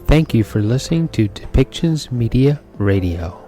Thank you for listening to Depictions Media Radio.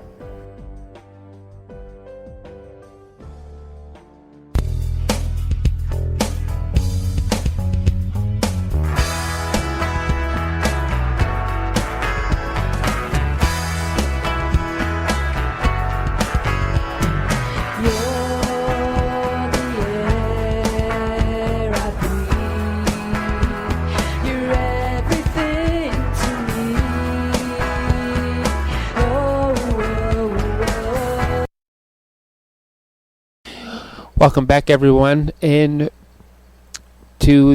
Welcome back, everyone, to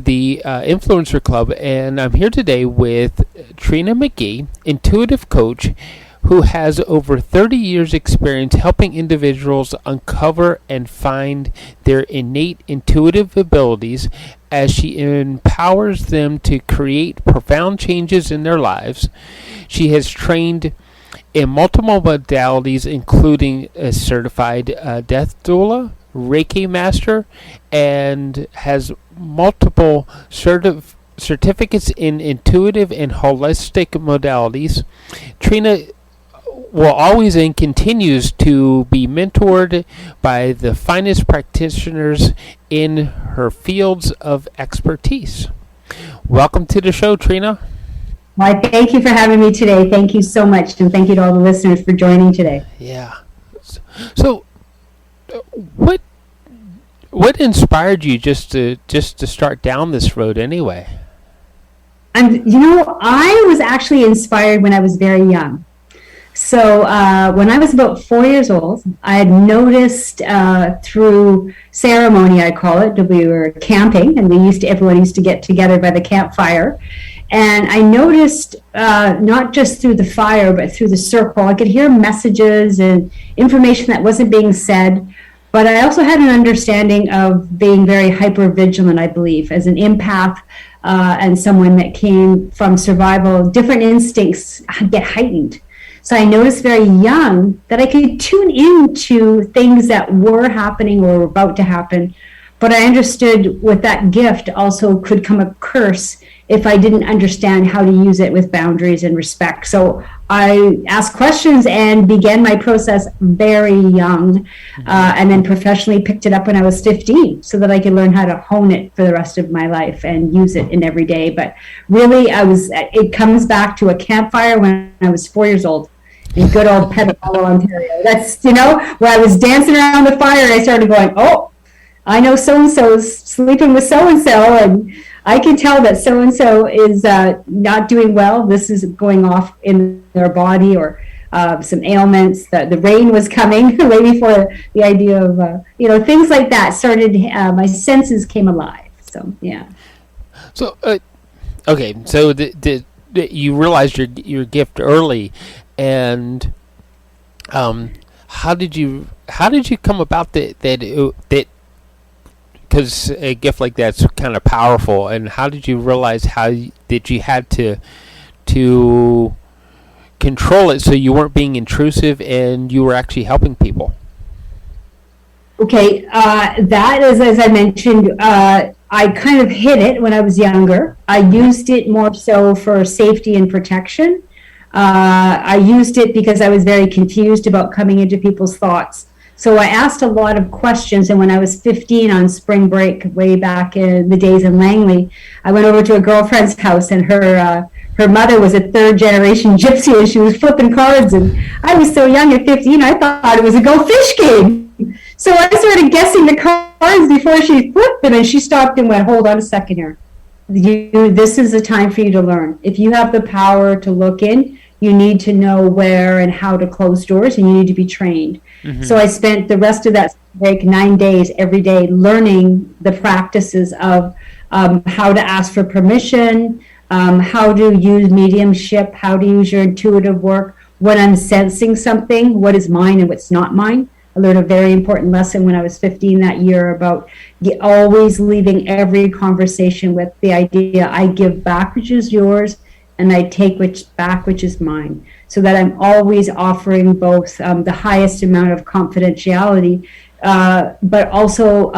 the Influencer Club, and I'm here today with Trina McGee, intuitive coach, who has over 30 years experience helping individuals uncover and find their innate intuitive abilities as she empowers them to create profound changes in their lives. She has trained in multiple modalities, including a certified death doula, Reiki Master, and has multiple certificates in intuitive and holistic modalities. Trina will always and continues to be mentored by the finest practitioners in her fields of expertise. Welcome to the show, Trina. Well, thank you for having me today. Thank you so much, and thank you to all the listeners for joining today. Yeah. So what inspired you just to start down this road anyway? I was actually inspired when I was very young. So when I was about 4 years old, I had noticed through ceremony, I call it, that we were camping, and everyone used to get together by the campfire. And I noticed, not just through the fire, but through the circle, I could hear messages and information that wasn't being said. But I also had an understanding of being very hyper-vigilant, I believe, as an empath and someone that came from survival. Different instincts get heightened. So I noticed very young that I could tune into things that were happening or were about to happen. But I understood with that gift also could come a curse if I didn't understand how to use it with boundaries and respect. So I asked questions and began my process very young, and then professionally picked it up when I was 15 so that I could learn how to hone it for the rest of my life and use it in every day. But really, it comes back to a campfire when I was 4 years old in good old Peterborough, Ontario. That's, where I was dancing around the fire and I started going, oh, I know so-and-so's sleeping with so-and-so, and I can tell that so-and-so is not doing well. This is going off in their body, or some ailments. The rain was coming way before the idea of, things like that started. My senses came alive. So, yeah. So, okay. So you realized your gift early, and how did you come about that? Because a gift like that's kind of powerful, and how did you realize that you had to control it so you weren't being intrusive and you were actually helping people? Okay, that is, as I mentioned, I kind of hid it when I was younger. I used it more so for safety and protection. I used it because I was very confused about coming into people's thoughts. So I asked a lot of questions, and when I was 15 on spring break, way back in the days in Langley, I went over to a girlfriend's house, and her mother was a third-generation gypsy, and she was flipping cards, and I was so young at 15, I thought it was a go fish game. So I started guessing the cards before she flipped them, and she stopped and went, hold on a second here. This is a time for you to learn. If you have the power to look in, you need to know where and how to close doors, and you need to be trained. Mm-hmm. So I spent the rest of that break 9 days every day learning the practices of how to ask for permission, how to use mediumship, how to use your intuitive work, when I'm sensing something, what is mine and what's not mine. I learned a very important lesson when I was 15 that year about always leaving every conversation with the idea, I give back which is yours, and I take back which is mine, so that I'm always offering both the highest amount of confidentiality but also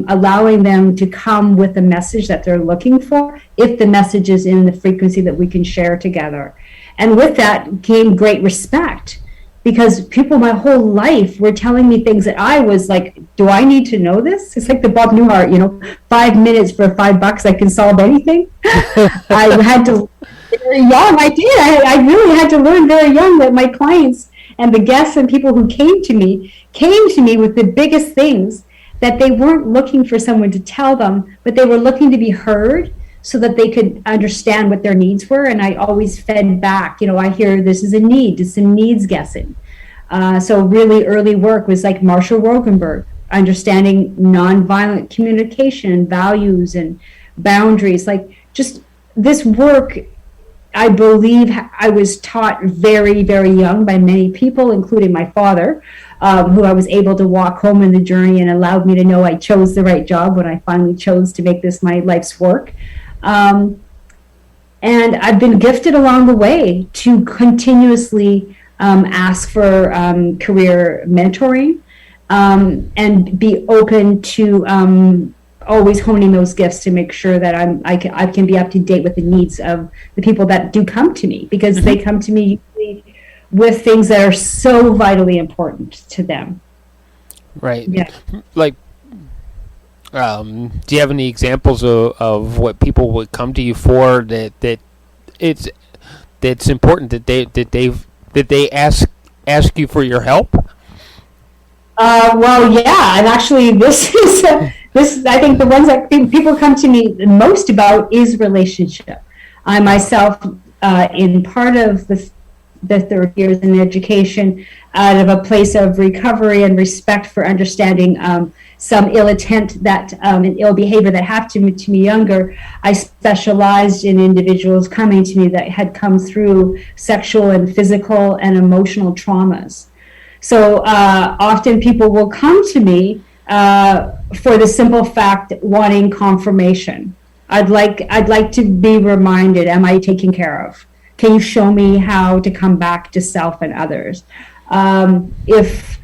allowing them to come with the message that they're looking for, if the message is in the frequency that we can share together. And with that came great respect, because people my whole life were telling me things that I was like, do I need to know this? It's like the Bob Newhart, 5 minutes for $5, I can solve anything. I had to very young. I did. I really had to learn very young that my clients and the guests and people who came to me with the biggest things, that they weren't looking for someone to tell them, but they were looking to be heard so that they could understand what their needs were. And I always fed back, I hear this is a need, it's some needs guessing. So really early work was like Marshall Rosenberg, understanding nonviolent communication, values and boundaries. Like just this work, I believe I was taught very, very young by many people, including my father, who I was able to walk home in the journey and allowed me to know I chose the right job when I finally chose to make this my life's work. And I've been gifted along the way to continuously ask for career mentoring and be open to always honing those gifts to make sure that I can be up to date with the needs of the people that do come to me, because they come to me usually with things that are so vitally important to them. Right. Yeah. Like, do you have any examples of what people would come to you for that's important that they ask you for your help? Well, yeah, and actually, this I think the ones that people come to me the most about is relationship. I myself, in part of the 30 years in education, out of a place of recovery and respect for understanding some ill intent and ill behavior that happened to me younger, I specialized in individuals coming to me that had come through sexual and physical and emotional traumas. So often people will come to me for the simple fact wanting confirmation. I'd like to be reminded, am I taken care of? Can you show me how to come back to self and others? If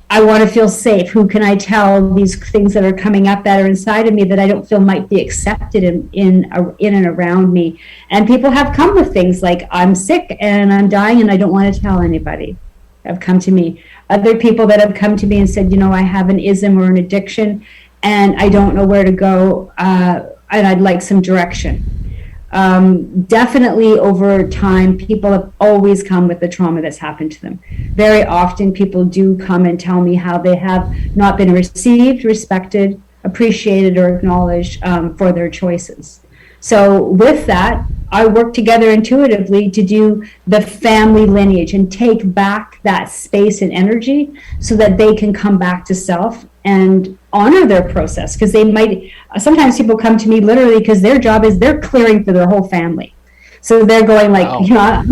I want to feel safe, who can I tell these things that are coming up that are inside of me that I don't feel might be accepted in and around me? And people have come with things like, I'm sick and I'm dying and I don't want to tell anybody. Have come to me. Other people that have come to me and said, I have an ism or an addiction and I don't know where to go, and I'd like some direction. Definitely over time, people have always come with the trauma that's happened to them. Very often people do come and tell me how they have not been received, respected, appreciated, or acknowledged for their choices. So with that, I work together intuitively to do the family lineage and take back that space and energy so that they can come back to self and honor their process. Because sometimes people come to me literally because their job is they're clearing for their whole family. So they're going like, wow.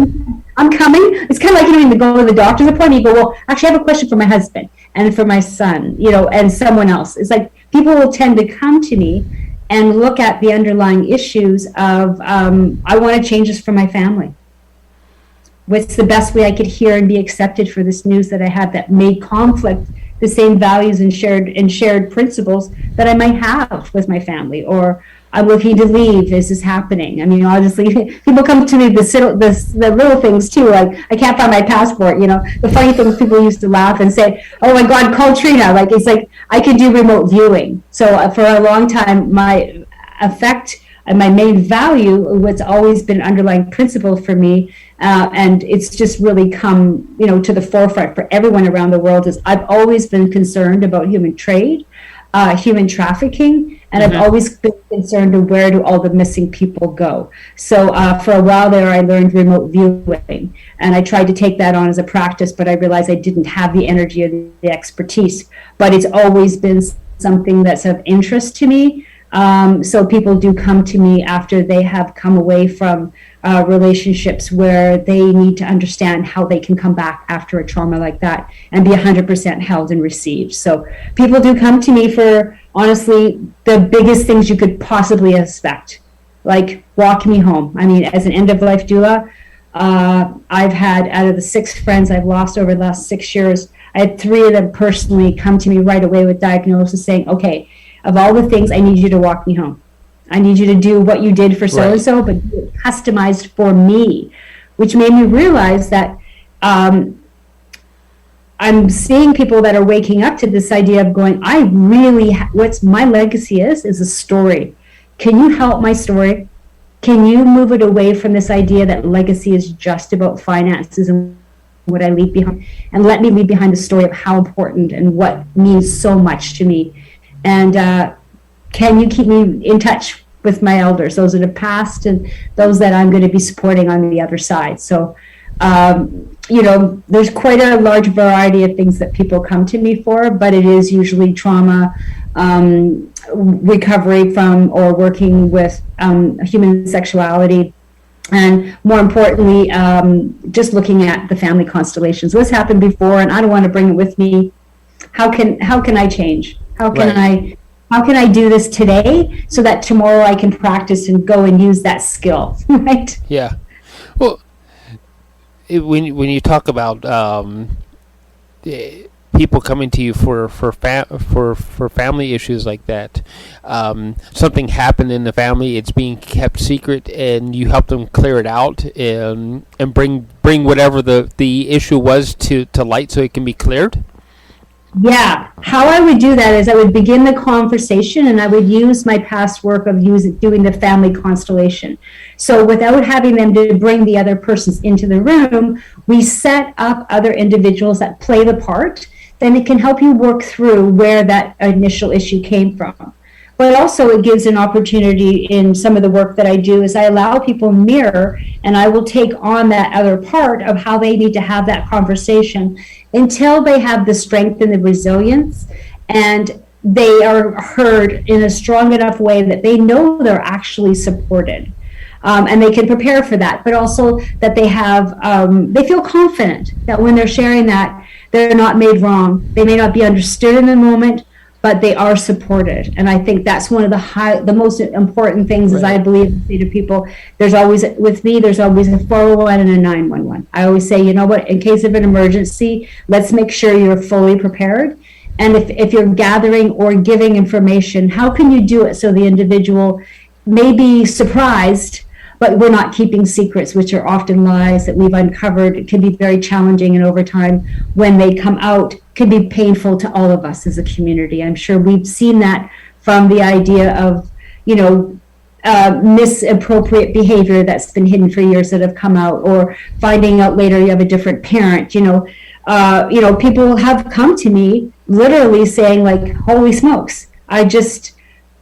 I'm coming. It's kind of like you go to the doctor's appointment. You go, well, actually I have a question for my husband and for my son, and someone else. It's like people will tend to come to me and look at the underlying issues of, I want to change this for my family. What's the best way I could hear and be accepted for this news that I have that may conflict the same values and shared principles that I might have with my family? Or I'm looking to leave. Is this happening? I mean, obviously, people come to me the little things too. Like, I can't find my passport. The funny things, people used to laugh and say, "Oh my God, call Trina!" Like, it's like I could do remote viewing. So for a long time, my effect and my main value, what's always been underlying principle for me, and it's just really come, to the forefront for everyone around the world, is I've always been concerned about human trade, human trafficking, and I've always been concerned of where do all the missing people go. So for a while there, I learned remote viewing, and I tried to take that on as a practice, but I realized I didn't have the energy or the expertise. But it's always been something that's of interest to me. So people do come to me after they have come away from relationships where they need to understand how they can come back after a trauma like that and be 100% held and received. So people do come to me for, honestly, the biggest things you could possibly expect, like walk me home. I mean, as an end-of-life doula, I've had, out of the 6 friends I've lost over the last 6 years, I had 3 of them personally come to me right away with diagnosis saying, okay, of all the things, I need you to walk me home. I need you to do what you did for so-and-so, but do it customized for me, which made me realize that I'm seeing people that are waking up to this idea of going, I really, what's my legacy is a story. Can you help my story? Can you move it away from this idea that legacy is just about finances and what I leave behind, and let me leave behind the story of how important and what means so much to me. And can you keep me in touch with my elders, those that have passed and those that I'm going to be supporting on the other side. So, there's quite a large variety of things that people come to me for, but it is usually trauma, recovery from or working with human sexuality, and more importantly, just looking at the family constellations. What's happened before, and I don't want to bring it with me. How can I change? How can I do this today so that tomorrow I can practice and go and use that skill, right? Yeah. Well, when you talk about people coming to you for family issues like that, something happened in the family, it's being kept secret, and you help them clear it out and bring whatever the issue was to light so it can be cleared. Yeah, how I would do that is I would begin the conversation and I would use my past work of doing the family constellation. So without having them to bring the other persons into the room, we set up other individuals that play the part. Then it can help you work through where that initial issue came from. But also it gives an opportunity in some of the work that I do is I allow people to mirror, and I will take on that other part of how they need to have that conversation until they have the strength and the resilience, and they are heard in a strong enough way that they know they're actually supported. And they can prepare for that, but also that they feel confident that when they're sharing that, they're not made wrong. They may not be understood in the moment, but they are supported. And I think that's one of the most important things. Right. Is I believe, I say to people, there's always a 401 and a 911. I always say, you know what, in case of an emergency, let's make sure you're fully prepared. And if you're gathering or giving information, how can you do it so the individual may be surprised, but we're not keeping secrets, which are often lies that we've uncovered. It can be very challenging, and over time, when they come out, can be painful to all of us as a community. I'm sure we've seen that from the idea of, misappropriate behavior that's been hidden for years that have come out, or finding out later you have a different parent. People have come to me literally saying, like, holy smokes, I just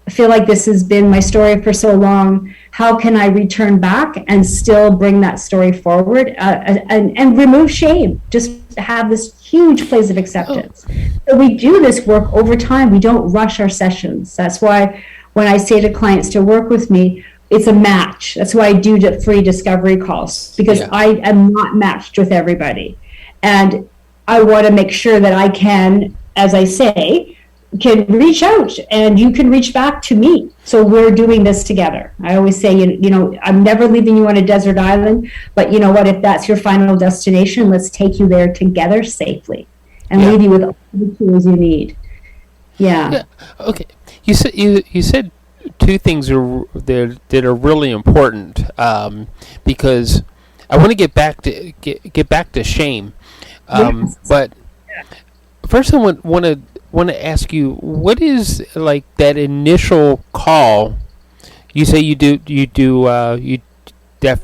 feel like this has been my story for so long. How can I return back and still bring that story forward and remove shame? Just have this huge place of acceptance. So we do this work over time. We don't rush our sessions. That's why when I say to clients to work with me, it's a match. That's why I do free discovery calls, because I am not matched with everybody. And I want to make sure that I can, as I say, can reach out and you can reach back to me. So we're doing this together. I always say, I'm never leaving you on a desert island, but you know what, if that's your final destination, let's take you there together safely and leave you with all the tools you need. Yeah. Okay. You said two things that are really important, because I want to get back to shame. Yes. But first I want to ask you, what is like that initial call? You say you do that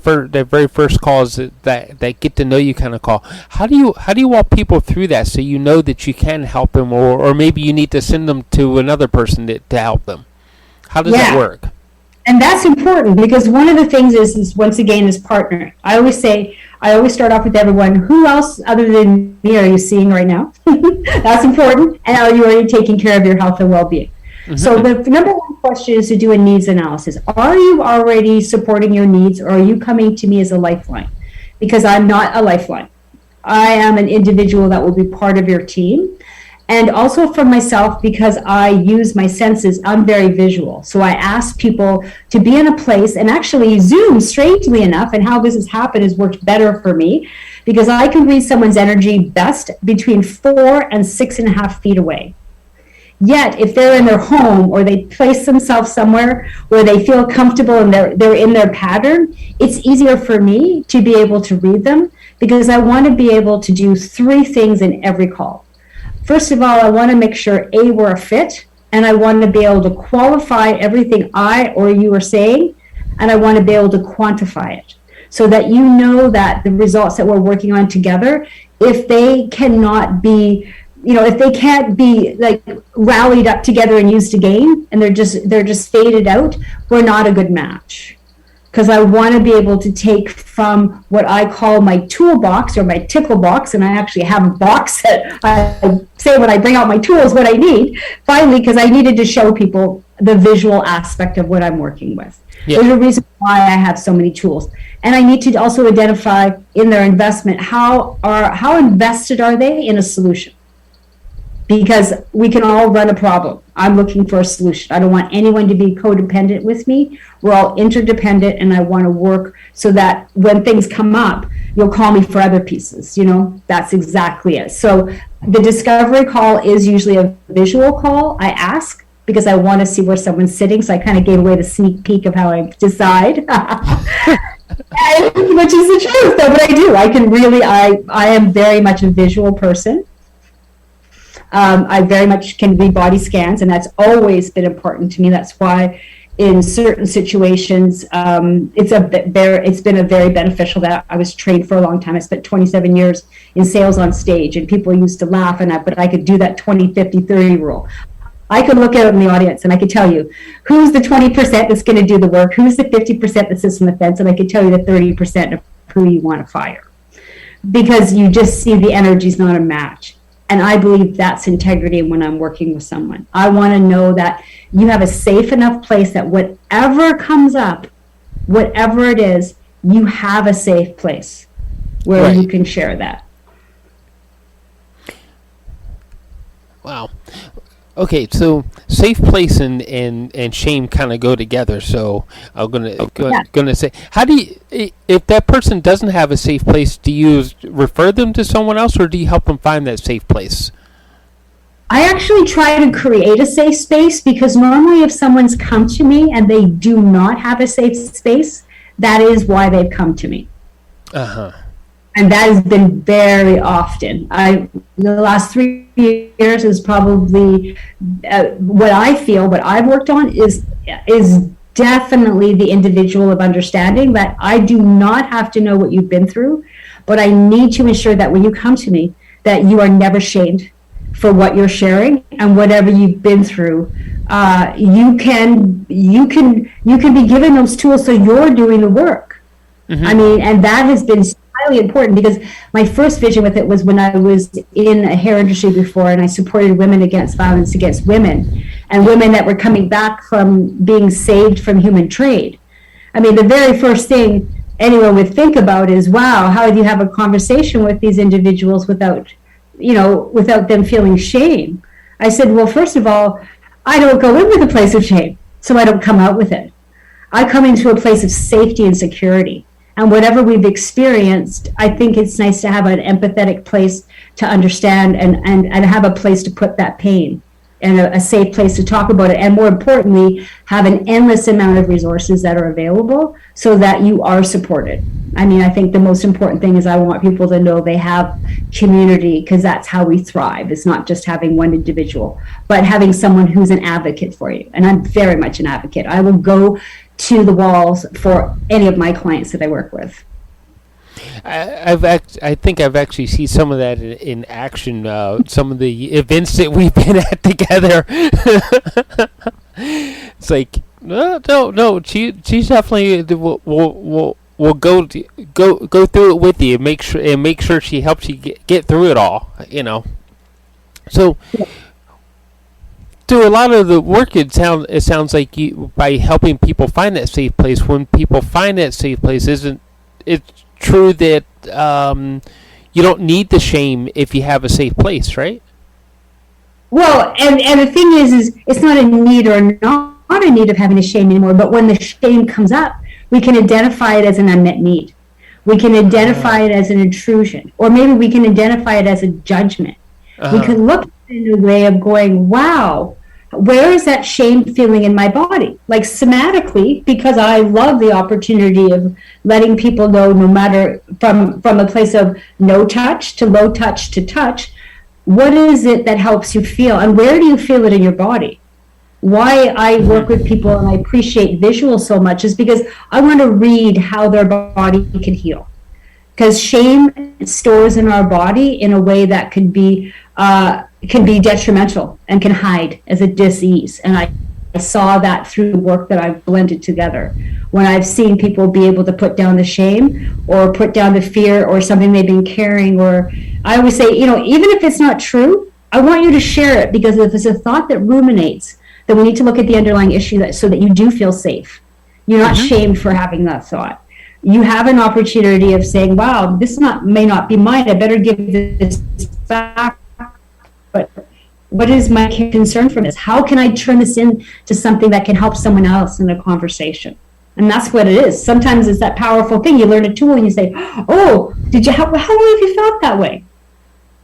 very first call is that get to know you kind of call. How do you walk people through that so you know that you can help them, or maybe you need to send them to another person to help them? How does that work? And that's important, because one of the things is once again is partner. I always start off with everyone, who else other than me are you seeing right now? That's important. And are you already taking care of your health and well-being? Mm-hmm. So the number one question is to do a needs analysis. Are you already supporting your needs, or are you coming to me as a lifeline? Because I'm not a lifeline. I am an individual that will be part of your team. And also for myself, because I use my senses, I'm very visual. So I ask people to be in a place, and actually Zoom, strangely enough, and how this has happened has worked better for me, because I can read someone's energy best between 4 and 6.5 feet away. Yet, if they're in their home or they place themselves somewhere where they feel comfortable and they're in their pattern, it's easier for me to be able to read them, because I want to be able to do 3 things in every call. First of all, I want to make sure, A, we're a fit, and I want to be able to qualify everything I or you are saying, and I want to be able to quantify it so that you know that the results that we're working on together, if they cannot be, if they can't be like rallied up together and used again, and they're just faded out, we're not a good match. Because I want to be able to take from what I call my toolbox or my tickle box, and I actually have a box that I say when I bring out my tools what I need, finally, because I needed to show people the visual aspect of what I'm working with. Yeah. There's a reason why I have so many tools. And I need to also identify in their investment, how invested are they in a solution? Because we can all run a problem. I'm looking for a solution. I don't want anyone to be codependent with me. We're all interdependent, and I want to work so that when things come up, you'll call me for other pieces. That's exactly it. So the discovery call is usually a visual call. I ask because I want to see where someone's sitting. So I kind of gave away the sneak peek of how I decide. Which is the truth, though, but I do. I am very much a visual person. I very much can read body scans, and that's always been important to me. That's why in certain situations, it's been a very beneficial that I was trained for a long time. I spent 27 years in sales on stage, and people used to laugh, but I could do that 20, 50, 30 rule. I could look out in the audience and I could tell you who's the 20% that's going to do the work, who's the 50% that sits on the fence, and I could tell you the 30% of who you want to fire. Because you just see the energy's not a match. And I believe that's integrity when I'm working with someone. I want to know that you have a safe enough place that whatever comes up, whatever it is, you have a safe place where right. You can share that. Wow. Okay, so safe place and shame kind of go together. So I'm gonna say, how do you, if that person doesn't have a safe place, do you refer them to someone else, or do you help them find that safe place? I actually try to create a safe space, because normally if someone's come to me and they do not have a safe space, that is why they've come to me. Uh-huh. And that has been very often. The last 3 years is probably what I've worked on is definitely the individual of understanding that I do not have to know what you've been through, but I need to ensure that when you come to me, that you are never shamed for what you're sharing, and whatever you've been through, you can be given those tools, so you're doing the work. Mm-hmm. I mean, and that has been highly important, because my first vision with it was when I was in a hair industry before, and I supported women against violence against women, and women that were coming back from being saved from human trade. I mean, the very first thing anyone would think about is, wow, how do you have a conversation with these individuals without them feeling shame? I said, well, first of all, I don't go in with a place of shame, so I don't come out with it. I come into a place of safety and security. And whatever we've experienced, I think it's nice to have an empathetic place to understand and have a place to put that pain, and a safe place to talk about it. And more importantly, have an endless amount of resources that are available so that you are supported. I mean, I think the most important thing is I want people to know they have community, because that's how we thrive. It's not just having one individual, but having someone who's an advocate for you. And I'm very much an advocate. I will go to the walls for any of my clients that I work with. I think I've actually seen some of that in action. Some of the events that we've been at together. It's like no. She's definitely will go through it with you. Make sure she helps you get through it all. So. Yeah. Through a lot of the work, it sounds like you, by helping people find that safe place. When people find that safe place, isn't it true that you don't need the shame if you have a safe place, right? Well, and the thing is it's not a need or not a need of having a shame anymore, but when the shame comes up, we can identify it as an unmet need. We can identify it as an intrusion, or maybe we can identify it as a judgment. We can look at it in a way of going, wow, where is that shame feeling in my body? Like somatically, because I love the opportunity of letting people know, no matter from a place of no touch to low touch to touch, what is it that helps you feel, and where do you feel it in your body? Why I work with people and I appreciate visual so much is because I want to read how their body can heal. Because shame stores in our body in a way that can be detrimental and can hide as a disease. And I saw that through the work that I've blended together. When I've seen people be able to put down the shame or put down the fear or something they've been carrying, or I always say, even if it's not true, I want you to share it, because if it's a thought that ruminates, then we need to look at the underlying issue so that you do feel safe. You're not shamed for having that thought. You have an opportunity of saying, wow, this may not be mine. I better give this back. But what is my concern from this? How can I turn this into something that can help someone else in a conversation? And that's what it is. Sometimes it's that powerful thing. You learn a tool and you say, oh, how long have you felt that way?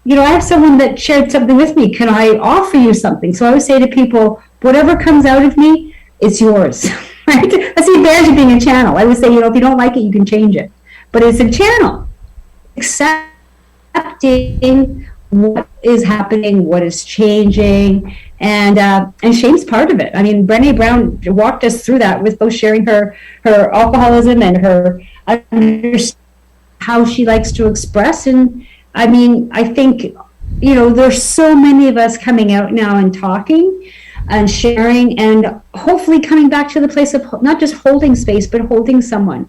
I have someone that shared something with me. Can I offer you something? So I always say to people, whatever comes out of me, it's yours. Right? That's the advantage of being a channel. I would say, if you don't like it, you can change it. But it's a channel. Accepting what is happening, what is changing, and shame's part of it. I mean, Brené Brown walked us through that with both sharing her alcoholism and her how she likes to express. And I mean, I think, there's so many of us coming out now and talking and sharing, and hopefully coming back to the place of not just holding space, but holding someone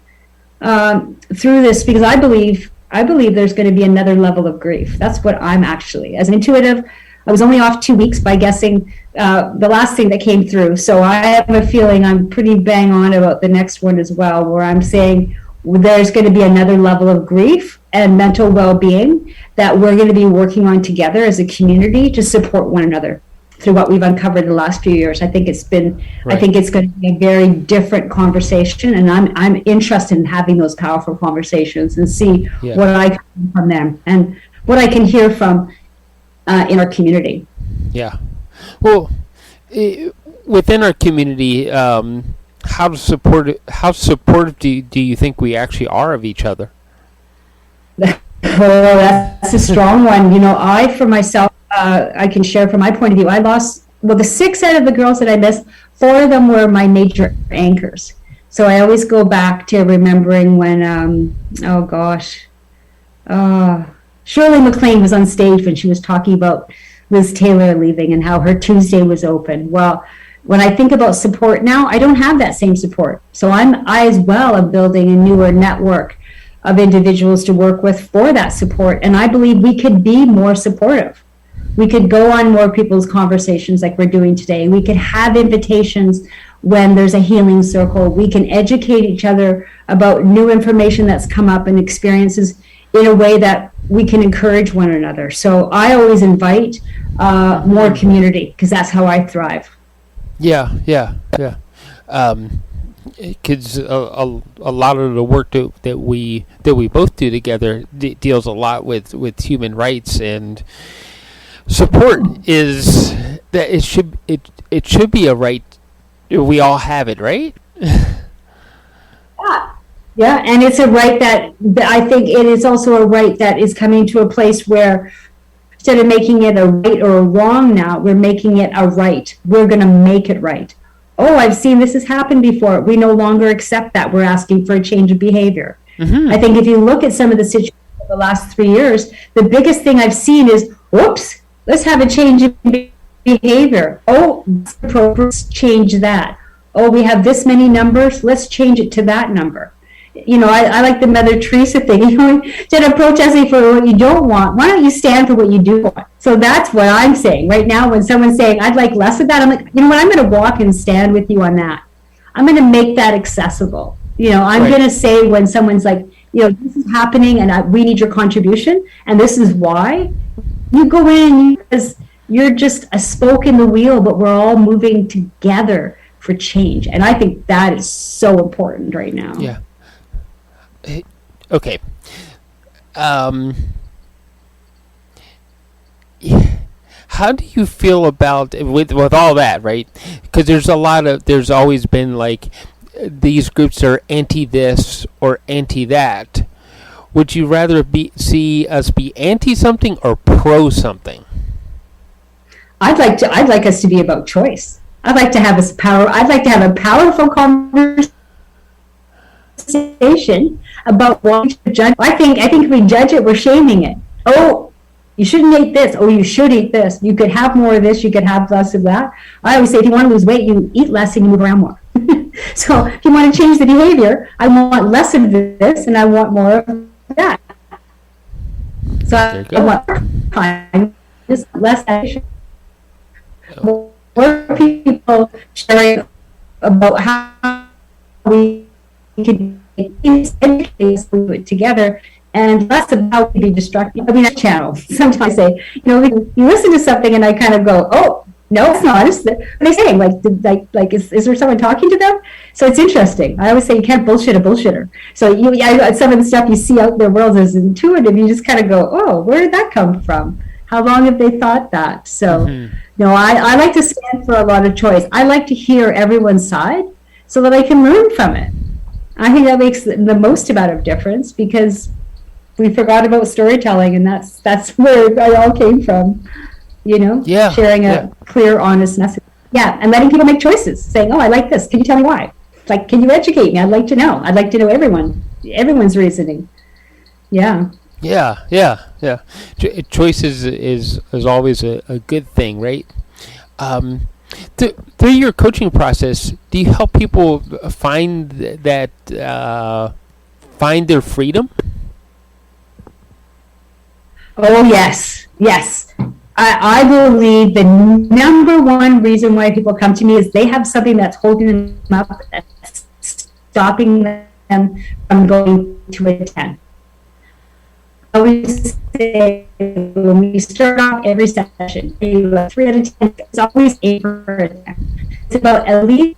through this, because I believe there's going to be another level of grief. That's what I'm actually, as an intuitive, I was only off 2 weeks by guessing the last thing that came through. So I have a feeling I'm pretty bang on about the next one as well, where I'm saying there's going to be another level of grief and mental well-being that we're going to be working on together as a community to support one another through what we've uncovered in the last few years. I think it's going to be a very different conversation, and I'm interested in having those powerful conversations and see what I can learn from them and what I can hear from in our community. Yeah. Well, within our community, how supportive do you think we actually are of each other? Oh, that's a strong one. I, for myself, I can share from my point of view. I lost, the 6 out of the girls that I missed, 4 of them were my major anchors. So I always go back to remembering when, Shirley MacLaine was on stage when she was talking about Liz Taylor leaving and how her Tuesday was open. Well, when I think about support now, I don't have that same support. So I as well am building a newer network of individuals to work with for that support. And I believe we could be more supportive. We could go on more people's conversations like we're doing today. We could have invitations when there's a healing circle. We can educate each other about new information that's come up and experiences in a way that we can encourage one another. So I always invite more community, because that's how I thrive. Yeah. Because a lot of the work that we both do together deals a lot with human rights, and support is that it should be a right. We all have it, right? Yeah, and it's a right that I think it is also a right that is coming to a place where instead of making it a right or a wrong now, we're making it a right. We're going to make it right. Oh, I've seen this has happened before. We no longer accept that. We're asking for a change of behavior. Mm-hmm. I think if you look at some of the situations of the last 3 years, the biggest thing I've seen is, whoops, let's have a change in behavior. Oh, it's appropriate, let's change that. Oh, we have this many numbers, let's change it to that number. I like the Mother Teresa thing. Instead of protesting for what you don't want, why don't you stand for what you do want? So that's what I'm saying right now. When someone's saying, I'd like less of that, I'm like, what? I'm going to walk and stand with you on that. I'm going to make that accessible. I'm going to say when someone's like, this is happening and we need your contribution and this is why. You go in because You're just a spoke in the wheel, but we're all moving together for change. And I think that is so important right now. Yeah. Okay. How do you feel about with all that, right? Because there's always been like these groups are anti this or anti that. Would you rather see us be anti something or pro something? I'd like us to be about choice. I'd like to have a powerful conversation about what to judge. I think if we judge it, we're shaming it. Oh, you shouldn't eat this. Oh, you should eat this. You could have more of this. You could have less of that. I always say, if you want to lose weight, you eat less and you move around more. So if you want to change the behavior, I want less of this and I want more of that. So I want time, just less action. More people sharing about how we can do it together, and less about how we be destructive. I mean, that channel. Sometimes I say, you listen to something, and I kind of go, "Oh, no, it's not." What are they saying? Like, is there someone talking to them? So it's interesting. I always say you can't bullshit a bullshitter. So some of the stuff you see out in their world is intuitive. You just kind of go, "Oh, where did that come from? How long have they thought that?" So. No, I like to stand for a lot of choice. I like to hear everyone's side so that I can learn from it. I think that makes the most amount of difference because we forgot about storytelling, and that's where it all came from. Sharing a clear, honest message. Yeah, and letting people make choices, saying, "Oh, I like this. Can you tell me why? Like, can you educate me? I'd like to know. I'd like to know everyone's reasoning." Yeah. Yeah. Choice is always a good thing, right? Through your coaching process, do you help people find find their freedom? Oh, yes. I believe the number one reason why people come to me is they have something that's holding them up, that's stopping them from going to a 10. I always say when we start off every session, 3 out of 10, it's always 8 for a 10. It's about at least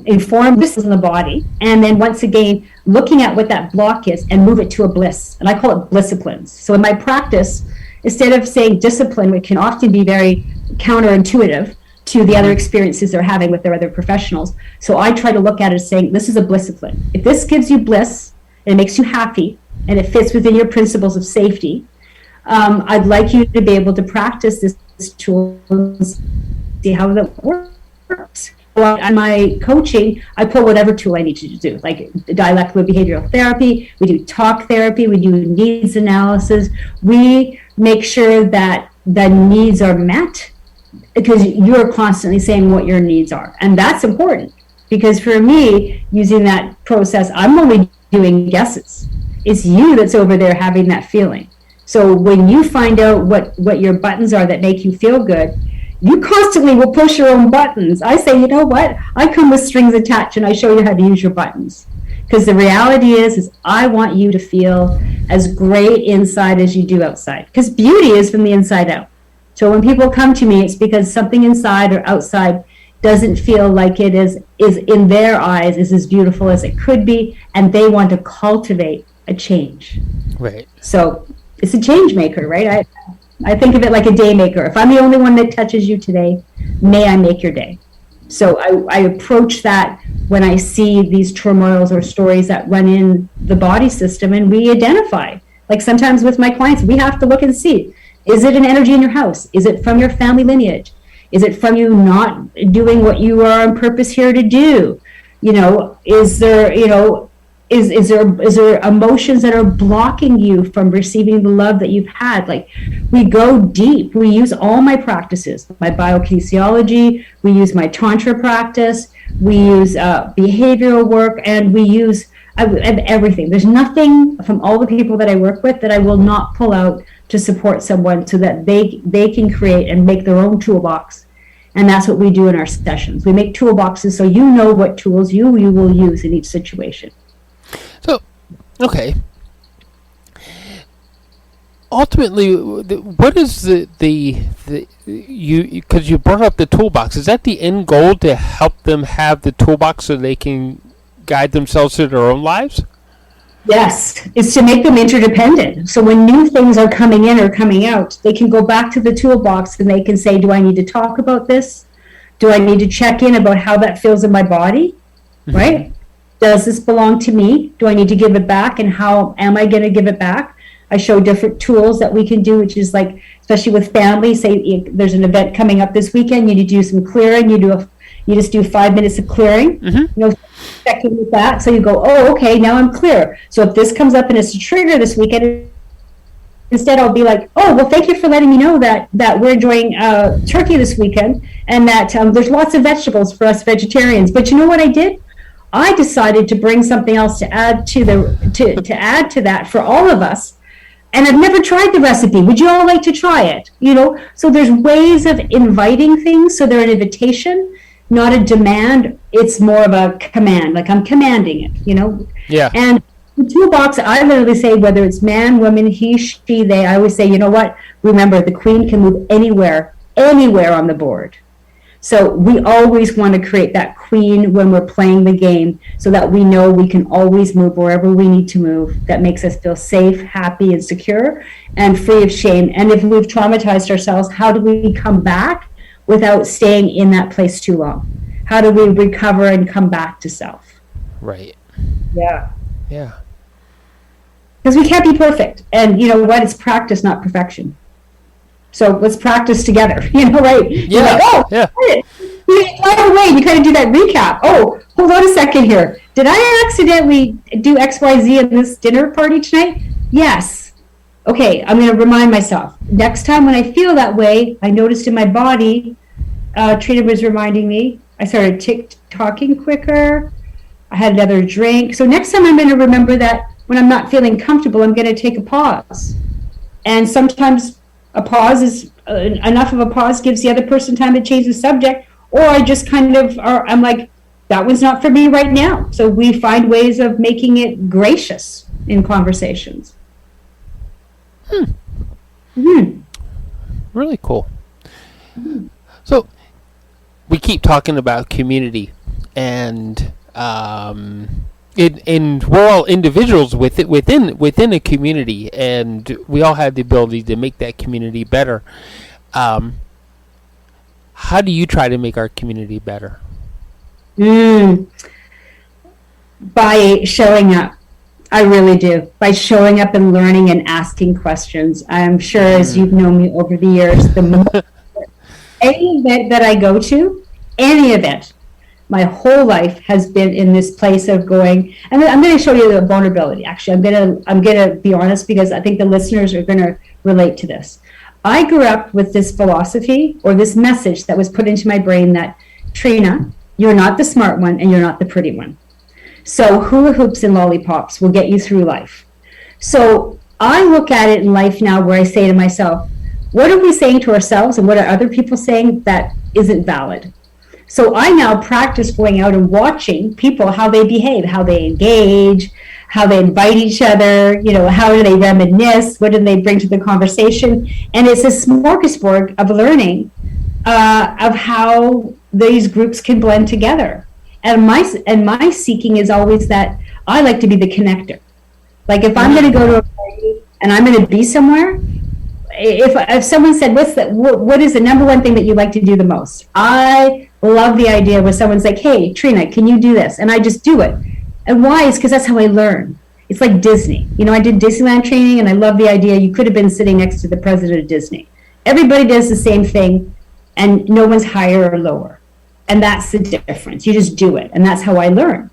inform this in the body, and then once again looking at what that block is and move it to a bliss. And I call it blissciplines. So in my practice, instead of saying discipline, which can often be very counterintuitive to the other experiences they're having with their other professionals, so I try to look at it as saying this is a blisscipline. If this gives you bliss and it makes you happy, and it fits within your principles of safety, I'd like you to be able to practice this tool and see how that works. Well, on my coaching, I pull whatever tool I need you to do, like dialectical behavioral therapy, we do talk therapy, we do needs analysis. We make sure that the needs are met because you're constantly saying what your needs are. And that's important because for me, using that process, I'm only doing guesses. It's you that's over there having that feeling. So when you find out what your buttons are that make you feel good, you constantly will push your own buttons. I say, you know what? I come with strings attached and I show you how to use your buttons. Because the reality is I want you to feel as great inside as you do outside. Because beauty is from the inside out. So when people come to me, it's because something inside or outside doesn't feel like it is in their eyes is as beautiful as it could be, and they want to cultivate a change. Right. So it's a change maker, right? I think of it like a day maker. If I'm the only one that touches you today, may I make your day. So I approach that when I see these turmoils or stories that run in the body system, and we identify. Like sometimes with my clients, we have to look and see, is it an energy in your house? Is it from your family lineage? Is it from you not doing what you are on purpose here to do? Is there emotions that are blocking you from receiving the love that you've had? Like, we go deep. We use all my practices, my biokinesiology, we use my tantra practice, we use behavioral work, and we use everything. There's nothing from all the people that I work with that I will not pull out to support someone so that they can create and make their own toolbox. And that's what we do in our sessions. We make toolboxes so you know what tools you will use in each situation. So, okay. ultimately, what is the you, because you brought up the toolbox, is that the end goal, to help them have the toolbox so they can guide themselves through their own lives? Yes, it's to make them interdependent. So when new things are coming in or coming out, they can go back to the toolbox and they can say, do I need to talk about this? Do I need to check in about how that feels in my body? Mm-hmm. Right? Does this belong to me? Do I need to give it back? And how am I going to give it back? I show different tools that we can do, which is like, especially with family, say there's an event coming up this weekend, you need to do some clearing, you just do 5 minutes of clearing, mm-hmm. Check in with that. So you go, oh, okay, now I'm clear. So if this comes up and it's a trigger this weekend, instead I'll be like, oh, well, thank you for letting me know that we're enjoying turkey this weekend, and that there's lots of vegetables for us vegetarians. But you know what I did? I decided to bring something else to add to that for all of us. And I've never tried the recipe. Would you all like to try it? So there's ways of inviting things. So they're an invitation, not a demand. It's more of a command, like I'm commanding it, Yeah. And the toolbox, I literally say, whether it's man, woman, he, she, they, I always say, you know what? Remember, the queen can move anywhere on the board. So we always want to create that queen when we're playing the game, so that we know we can always move wherever we need to move. That makes us feel safe, happy, and secure, and free of shame. And if we've traumatized ourselves, how do we come back without staying in that place too long? How do we recover and come back to self? Right. Yeah. Yeah. Because we can't be perfect. And you know what? It's practice, not perfection. So let's practice together, right? Yeah. Like, oh, yeah. By the way, you kind of do that recap. Oh, hold on a second here. Did I accidentally do XYZ at this dinner party tonight? Yes. Okay, I'm going to remind myself. Next time when I feel that way, I noticed in my body, Trina was reminding me, I started talking quicker. I had another drink. So next time I'm going to remember that when I'm not feeling comfortable, I'm going to take a pause. And sometimes a pause is enough of a pause gives the other person time to change the subject, or I just I'm like, that one's not for me right now. So we find ways of making it gracious in conversations. Really cool. So we keep talking about community, and and we're all individuals within a community, and we all have the ability to make that community better. How do you try to make our community better? By showing up. I really do. By showing up and learning and asking questions. I'm sure, as you've known me over the years, any event that I go to, any event, my whole life has been in this place of going, and I'm going to show you the vulnerability. Actually, I'm going to be honest, because I think the listeners are going to relate to this. I grew up with this philosophy, or this message that was put into my brain, that Trina, you're not the smart one and you're not the pretty one. So hula hoops and lollipops will get you through life. So I look at it in life now where I say to myself, what are we saying to ourselves and what are other people saying that isn't valid? So I now practice going out and watching people, how they behave, how they engage, how they invite each other, how do they reminisce, what do they bring to the conversation? And it's a smorgasbord of learning of how these groups can blend together. And my seeking is always that I like to be the connector. Like if I'm going to go to a party and I'm going to be somewhere, if someone said, what is the number one thing that you like to do the most? I love the idea where someone's like, hey, Trina, can you do this? And I just do it. And why? It's because that's how I learn. It's like Disney. I did Disneyland training, and I love the idea you could have been sitting next to the president of Disney. Everybody does the same thing, and no one's higher or lower. And that's the difference. You just do it. And that's how I learn.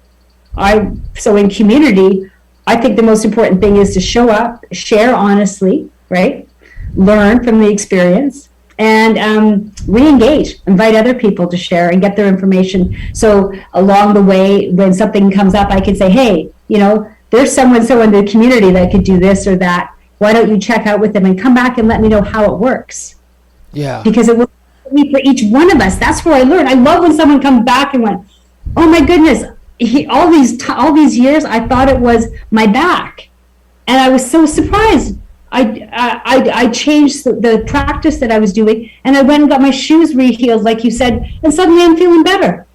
So in community, I think the most important thing is to show up, share honestly, right? Learn from the experience, and re-engage, invite other people to share and get their information. So along the way, when something comes up, I can say, hey, there's someone in the community that could do this or that. Why don't you check out with them and come back and let me know how it works? Yeah. Because it will be for each one of us. That's where I learn. I love when someone comes back and went, oh my goodness, all these years I thought it was my back. And I was so surprised. I changed the practice that I was doing, and I went and got my shoes rehealed, like you said, and suddenly I'm feeling better.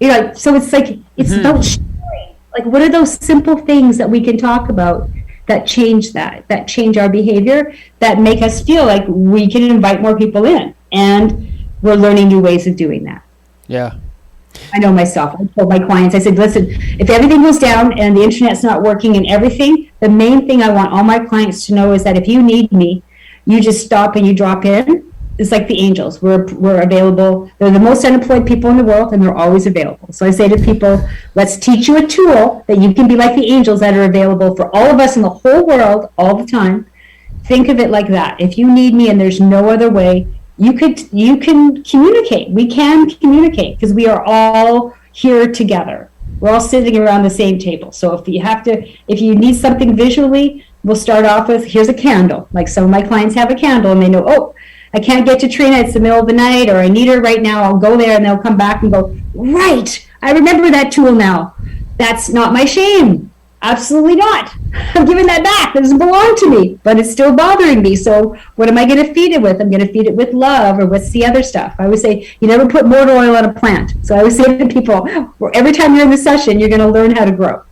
You know, so it's like, it's about sharing. Like, what are those simple things that we can talk about that change that change our behavior, that make us feel like we can invite more people in, and we're learning new ways of doing that. Yeah. I know myself. I told my clients, I said, listen, if everything goes down and the internet's not working and everything, the main thing I want all my clients to know is that if you need me, you just stop and you drop in. It's like the angels. We're available. They're the most unemployed people in the world, and they're always available. So I say to people, let's teach you a tool that you can be like the angels that are available for all of us in the whole world all the time. Think of it like that. If you need me and there's no other way, you can communicate. We can communicate because we are all here together. We're all sitting around the same table. So if you need something visually, we'll start off with, here's a candle. Like, some of my clients have a candle and they know, oh, I can't get to Trina, it's the middle of the night, or I need her right now, I'll go there, and they'll come back and go, right, I remember that tool now. That's not my shame. Absolutely not. I'm giving that back. That doesn't belong to me, but it's still bothering me. So what am I going to feed it with? I'm going to feed it with love, or what's the other stuff? I always say, you never put mortar oil on a plant. So I always say to people, every time you're in the session, you're going to learn how to grow.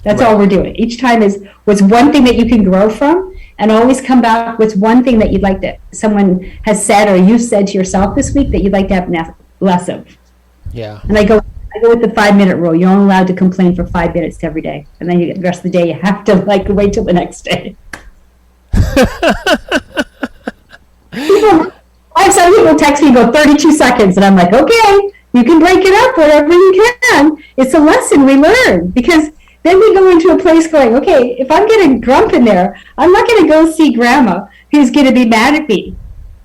That's all we're doing. Each time is what's one thing that you can grow from, and always come back with one thing that you'd like to, someone has said or you've said to yourself this week that you'd like to have less of. Yeah. And I go with the 5-minute rule. You're only allowed to complain for 5 minutes every day. And then the rest of the day, you have to wait till the next day. I've had people text me, go 32 seconds. And I'm like, okay, you can break it up whatever you can. It's a lesson we learn, because then we go into a place going, okay, if I'm getting grump in there, I'm not going to go see grandma who's going to be mad at me,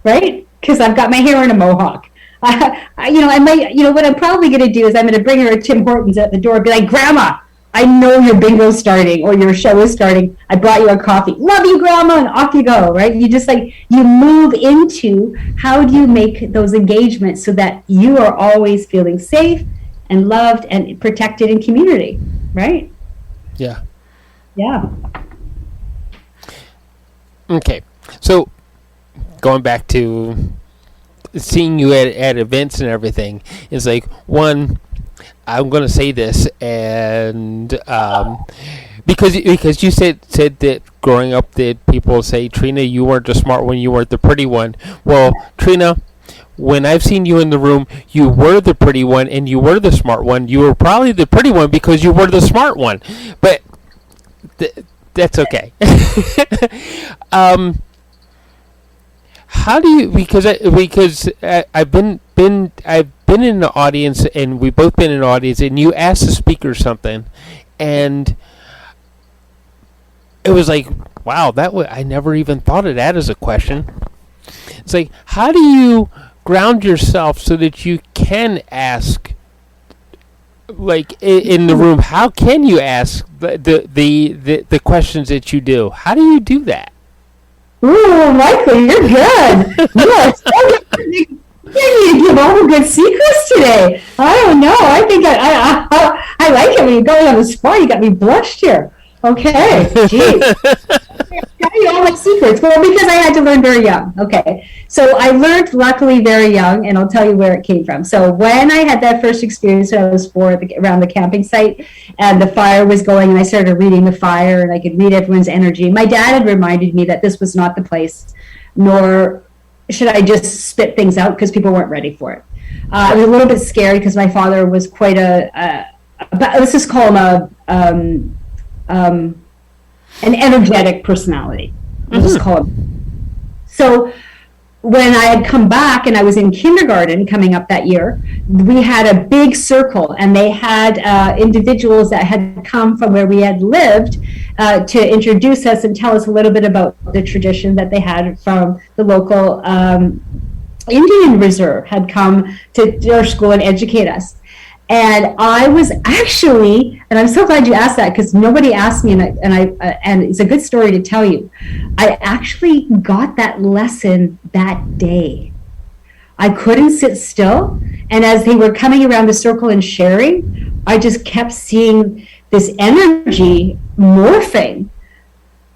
right? Because I've got my hair in a mohawk. I might, what I'm probably going to do is I'm going to bring her a Tim Hortons at the door and be like, Grandma, I know your bingo's starting or your show is starting. I brought you a coffee. Love you, Grandma, and off you go, right? You just you move into how do you make those engagements so that you are always feeling safe and loved and protected in community, right? Yeah. Yeah. Okay. So going back to seeing you at events and everything, is like, one, I'm going to say this, and because you said that growing up that people say, Trina, you weren't the smart one, you weren't the pretty one. Well, Trina, when I've seen you in the room, you were the pretty one and you were the smart one. You were probably the pretty one because you were the smart one, but that's okay. How do you? Because I've been in the audience, and we've both been in the audience, and you asked the speaker something, and it was like, wow, I never even thought of that as a question. It's like, how do you ground yourself so that you can ask, like in the room? How can you ask the questions that you do? How do you do that? Ooh, Michael, you're good. You are so good. You need to give all the good secrets today. I don't know. I think I like it when you go on the spot. You got me blushed here. Okay. Jeez. Tell you all my secrets. Well, because I had to learn very young. Okay. So I learned luckily very young, and I'll tell you where it came from. So when I had that first experience when I was 4 around the camping site, and the fire was going, and I started reading the fire, and I could read everyone's energy. My dad had reminded me that this was not the place, nor should I just spit things out because people weren't ready for it. I was a little bit scared because my father was quite let's just call him an energetic personality. We'll just call him. So when I had come back and I was in kindergarten coming up that year, we had a big circle, and they had individuals that had come from where we had lived to introduce us and tell us a little bit about the tradition that they had from the local Indian Reserve, had come to our school and educate us. And I was actually, and I'm so glad you asked that because nobody asked me, and it's a good story to tell you. I actually got that lesson that day. I couldn't sit still, and as they were coming around the circle and sharing, I just kept seeing this energy morphing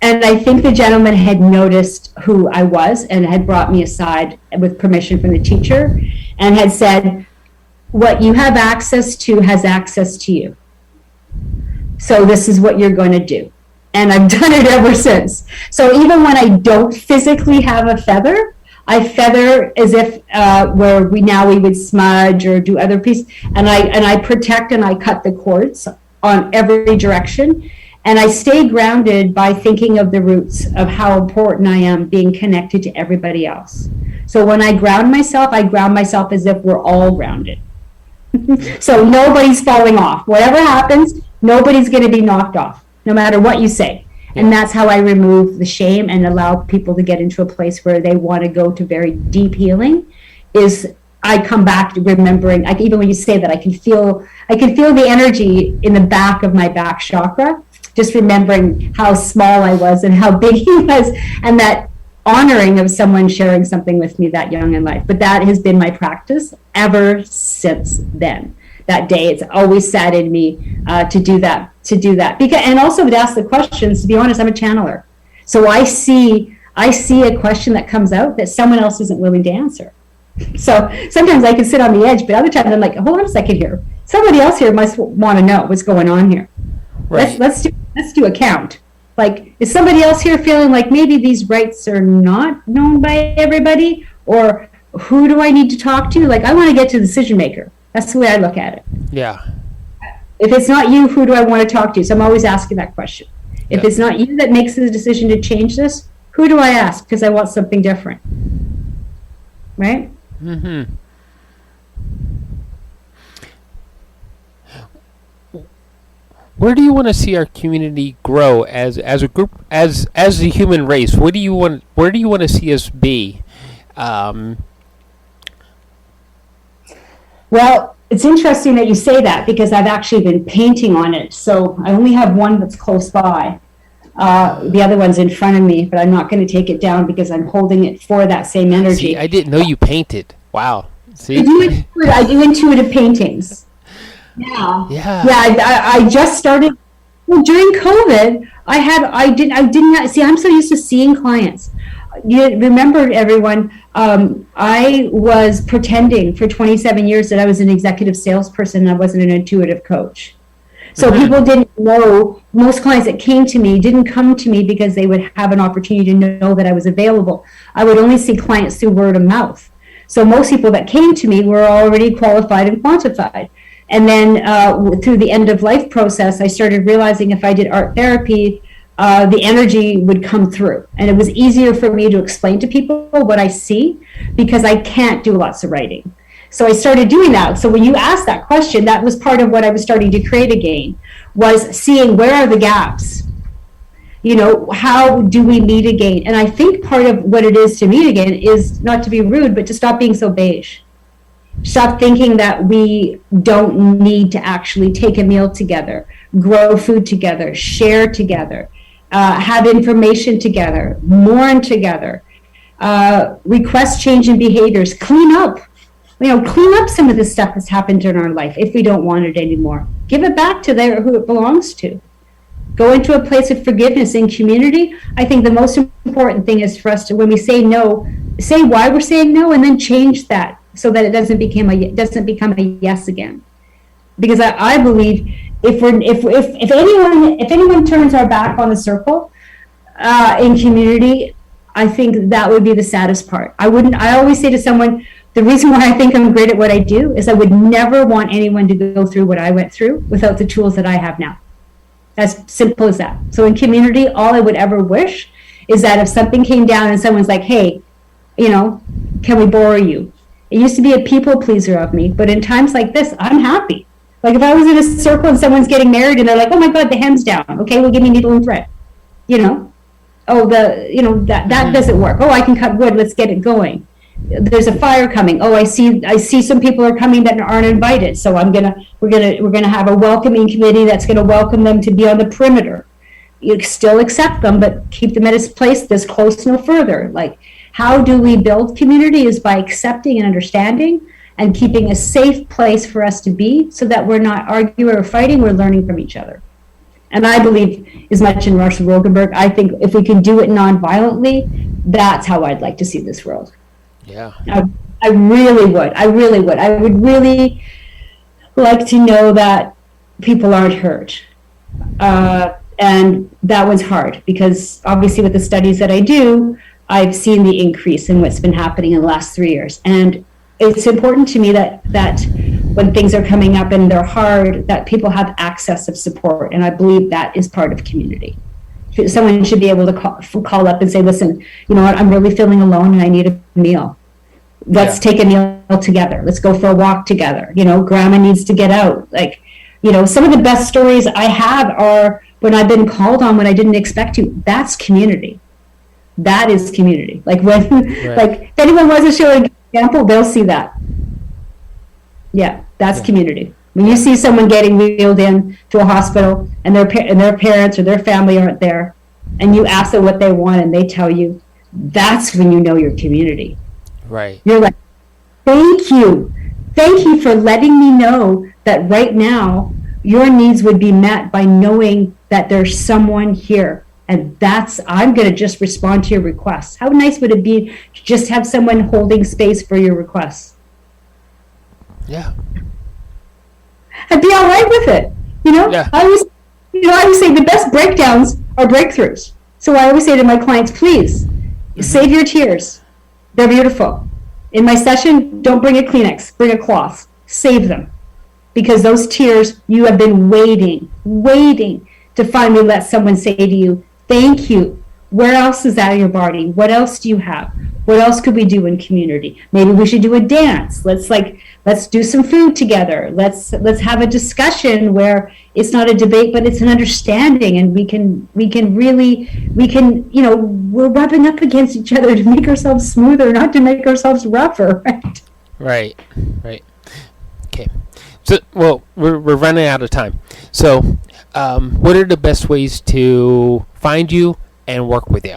And I think the gentleman had noticed who I was and had brought me aside with permission from the teacher and had said, what you have access to has access to you. So this is what you're going to do. And I've done it ever since. So even when I don't physically have a feather, I feather as if where we would smudge or do other pieces, and I protect and I cut the cords on every direction, and I stay grounded by thinking of the roots of how important I am being connected to everybody else. So when I ground myself as if we're all grounded. So nobody's falling off. Whatever happens, nobody's going to be knocked off, no matter what you say. And that's how I remove the shame and allow people to get into a place where they want to go to very deep healing. Is I come back to remembering, even when you say that, I can feel the energy in the back of my back chakra, just remembering how small I was and how big he was, and that honoring of someone sharing something with me that young in life. But that has been my practice ever since then. That day, it's always sat in me to do that. Because, and also to ask the questions. To be honest, I'm a channeler, so I see a question that comes out that someone else isn't willing to answer. So sometimes I can sit on the edge, but other times I'm like, hold on a second here. Somebody else here must want to know what's going on here. Right. Let's do a count. Like, is somebody else here feeling like maybe these rights are not known by everybody, or who do I need to talk to? Like, I want to get to the decision maker. That's the way I look at it. Yeah. If it's not you, who do I want to talk to? So I'm always asking that question. If it's not you that makes the decision to change this, who do I ask? Because I want something different. Right? Mm-hmm. Where do you want to see our community grow as a group, as the human race? Where do you want to see us be? Well, it's interesting that you say that, because I've actually been painting on it. So I only have one that's close by. The other one's in front of me, but I'm not going to take it down because I'm holding it for that same energy. See, I didn't know you painted. Wow. See? I do intuitive paintings. Yeah. I just started. Well, during COVID, I didn't see. I'm so used to seeing clients. You remember, everyone, I was pretending for 27 years that I was an executive salesperson and I wasn't an intuitive coach. So people didn't know, most clients that came to me didn't come to me because they would have an opportunity to know that I was available. I would only see clients through word of mouth. So most people that came to me were already qualified and quantified. And then through the end of life process, I started realizing if I did art therapy, the energy would come through. And it was easier for me to explain to people what I see because I can't do lots of writing. So I started doing that. So when you asked that question, that was part of what I was starting to create again, was seeing where are the gaps? You know, how do we meet again? And I think part of what it is to meet again is not to be rude, but to stop being so beige. Stop thinking that we don't need to actually take a meal together, grow food together, share together, have information together, mourn together, request change in behaviors, clean up. Clean up some of the stuff that's happened in our life if we don't want it anymore. Give it back to who it belongs to. Go into a place of forgiveness in community. I think the most important thing is for us to, when we say no, say why we're saying no, and then change that so that it doesn't become a yes again. Because I believe if anyone turns our back on the circle in community, I think that would be the saddest part. I always say to someone, the reason why I think I'm great at what I do is I would never want anyone to go through what I went through without the tools that I have now. As simple as that. So in community, all I would ever wish is that if something came down and someone's like, hey, can we borrow you? It used to be a people pleaser of me, but in times like this, I'm happy. Like if I was in a circle and someone's getting married and they're like, oh my God, the hem's down. Okay, well, give me needle and thread. That doesn't work. Oh, I can cut wood. Let's get it going. There's a fire coming. Oh, I see some people are coming that aren't invited. So we're gonna have a welcoming committee that's gonna welcome them to be on the perimeter. You still accept them, but keep them at a place this close, no further. Like, how do we build community is by accepting and understanding and keeping a safe place for us to be so that we're not arguing or fighting, we're learning from each other. And I believe as much in Marshall Rosenberg. I think if we can do it non-violently, that's how I'd like to see this world. Yeah. I really would. I really would. I would really like to know that people aren't hurt. And that one's hard because obviously with the studies that I do, I've seen the increase in what's been happening in the last 3 years. And it's important to me that when things are coming up and they're hard, that people have access of support. And I believe that is part of community. Someone should be able to call up and say, listen, you know what, I'm really feeling alone and I need a meal. Let's take a meal together. Let's go for a walk together. You know, grandma needs to get out. Like, you know, some of the best stories I have are when I've been called on when I didn't expect to. That's community. That is community. Like when, like if anyone wants to show an example, they'll see that. Yeah, that's community. When you see someone getting wheeled in to a hospital and their parents or their family aren't there, and you ask them what they want and they tell you, that's when you know your community. Right. You're like, thank you. Thank you for letting me know that right now your needs would be met by knowing that there's someone here. And I'm going to just respond to your requests. How nice would it be to just have someone holding space for your requests? Yeah. I'd be all right with it. You know, I always say the best breakdowns are breakthroughs. So I always say to my clients, please save your tears. They're beautiful. In my session, don't bring a Kleenex, bring a cloth. Save them. Because those tears, you have been waiting to finally let someone say to you, thank you. Where else is that in your body? What else do you have? What else could we do in community? Maybe we should do a dance. Let's do some food together. Let's have a discussion where it's not a debate, but it's an understanding, and we can you know, we're rubbing up against each other to make ourselves smoother, not to make ourselves rougher, right? Right. Okay. So, well, we're running out of time. So, what are the best ways to find you and work with you?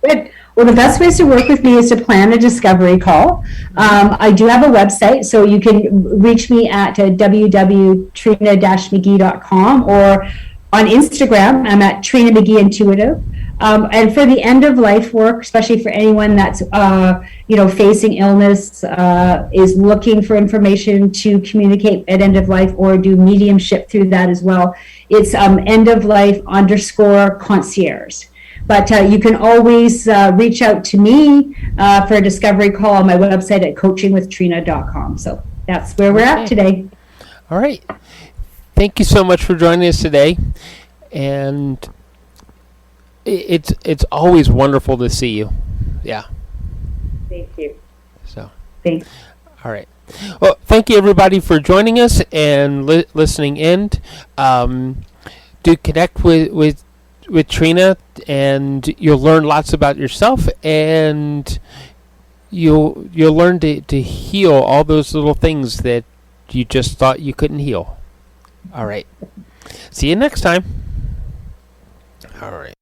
Good. Well, the best ways to work with me is to plan a discovery call. I do have a website, so you can reach me at www.trina-mcgee.com, or on Instagram, I'm at Trina McGee Intuitive. And for the end of life work, especially for anyone that's you know, facing illness, is looking for information to communicate at end of life or do mediumship through that as well, it's end of life _ concierge. But you can always reach out to me for a discovery call on my website at coachingwithtrina.com. So that's where we're at today. All right. Thank you so much for joining us today. And it's always wonderful to see you. Yeah. Thank you. So. Thanks. All right. Well, thank you everybody for joining us and listening in. Do connect with Trina, and you'll learn lots about yourself, and you'll learn to heal all those little things that you just thought you couldn't heal. All right. See you next time. All right.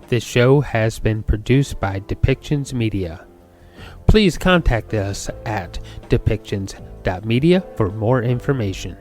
This show has been produced by Depictions Media. Please contact us at depictions.media for more information.